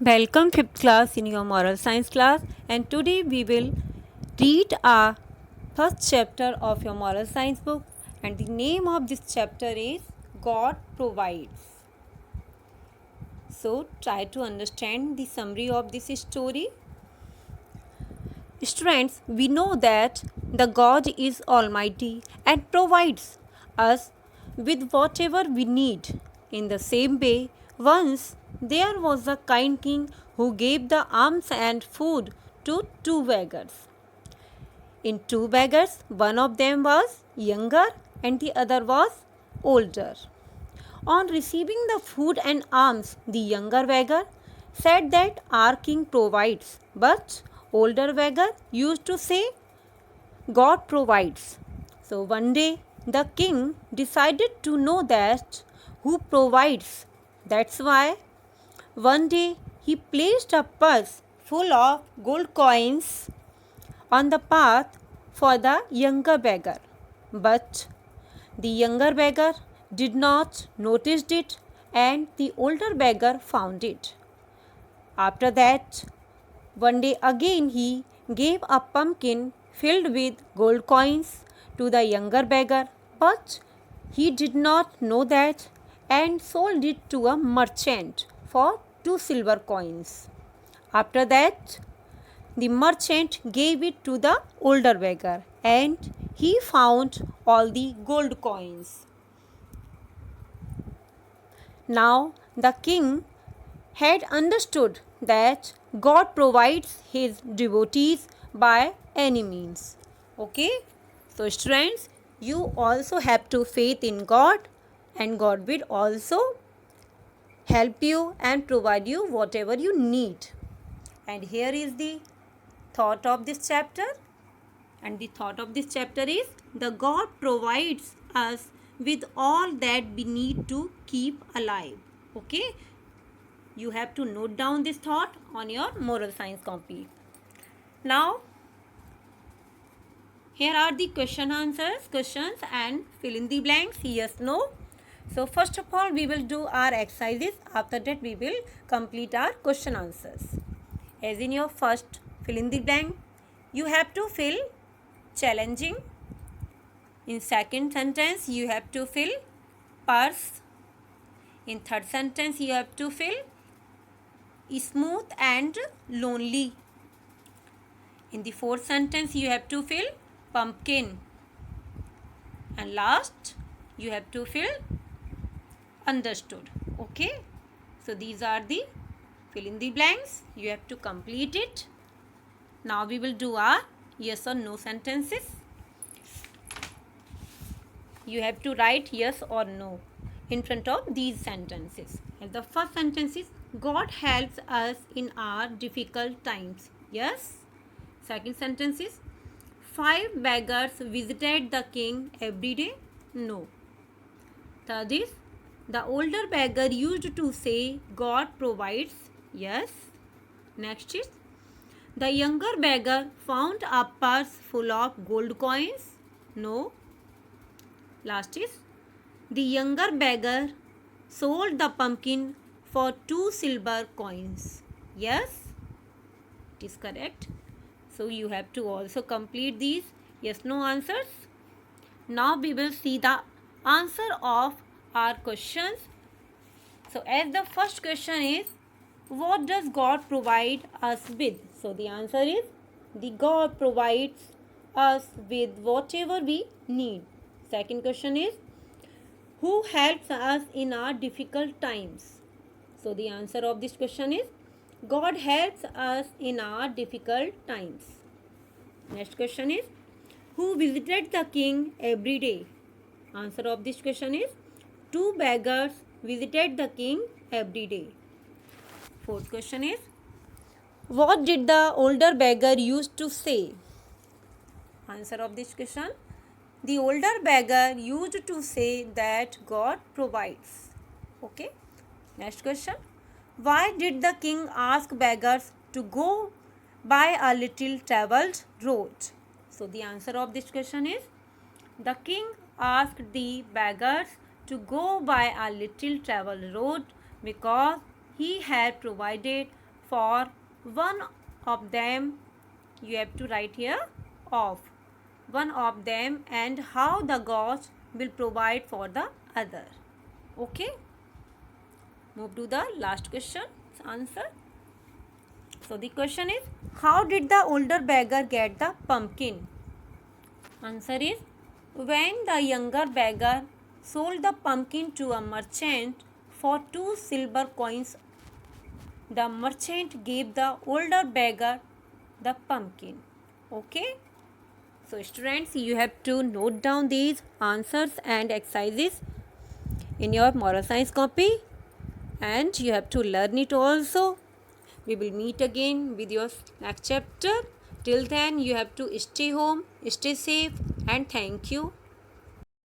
Welcome 5th class in your moral science class, and today we will read our first chapter of your moral science book, and the name of this chapter is God Provides. So try to understand the summary of this story. Students, we know that the God is almighty and provides us with whatever we need. In the same way, once there was a kind king who gave the alms and food to two beggars. In two beggars, one of them was younger and the other was older. On receiving the food and alms, the younger beggar said that our king provides, but older beggar used to say God provides. So one day the king decided to know that who provides. That's why one day he placed a purse full of gold coins on the path for the younger beggar. But the younger beggar did not notice it and the older beggar found it. After that, one day again he gave a pumpkin filled with gold coins to the younger beggar, but he did not know that and sold it to a merchant for 2 silver coins. After that, the merchant gave it to the older beggar and he found all the gold coins. Now the king had understood that God provides his devotees by any means. Okay? So students, you also have to faith in God and God will also help you and provide you whatever you need. And here is the thought of this chapter. And the thought of this chapter is the God provides us with all that we need to keep alive. Okay? You have to note down this thought on your moral science copy. Now, here are the questions and fill in the blanks, yes, no. So, first of all, we will do our exercises. After that, we will complete our question answers. As in your first fill in the blank, you have to fill challenging. In second sentence, you have to fill purse. In third sentence, you have to fill smooth and lonely. In the fourth sentence, you have to fill pumpkin. And last, you have to fill understood. Okay. So these are the fill in the blanks. You have to complete it. Now we will do our yes or no sentences. You have to write yes or no in front of these sentences. And the first sentence is God helps us in our difficult times. Yes. Second sentence is 5 beggars visited the king every day. No. Third is the older beggar used to say God provides. Yes. Next is the younger beggar found a purse full of gold coins. No. Last is the younger beggar sold the pumpkin for 2 silver coins. Yes, it is correct. So you have to also complete these yes no answers. Now we will see the answer of our questions. So as the first question is, what does God provide us with? So the answer is the God provides us with whatever we need. Second question is, who helps us in our difficult times? So the answer of this question is God helps us in our difficult times. Next question is, who visited the king every day? Answer of this question is 2 beggars visited the king every day. Fourth question is, what did the older beggar used to say? Answer of this question, the older beggar used to say that God provides. Okay. Next question, why did the king ask beggars to go by a little traveled road? So the answer of this question is the king asked the beggars to go by a little traveled road because he had provided for one of them. You have to write here of one of them and how the God will provide for the other. Okay. Move to the last question answer. So the question is, how did the older beggar get the pumpkin? Answer is, when the younger beggar sold the pumpkin to a merchant for 2 silver coins, the merchant gave the older beggar the pumpkin. Okay. So students, you have to note down these answers and exercises in your moral science copy, and you have to learn it also. We will meet again with your next chapter. Till then, you have to stay home, stay safe, and thank you.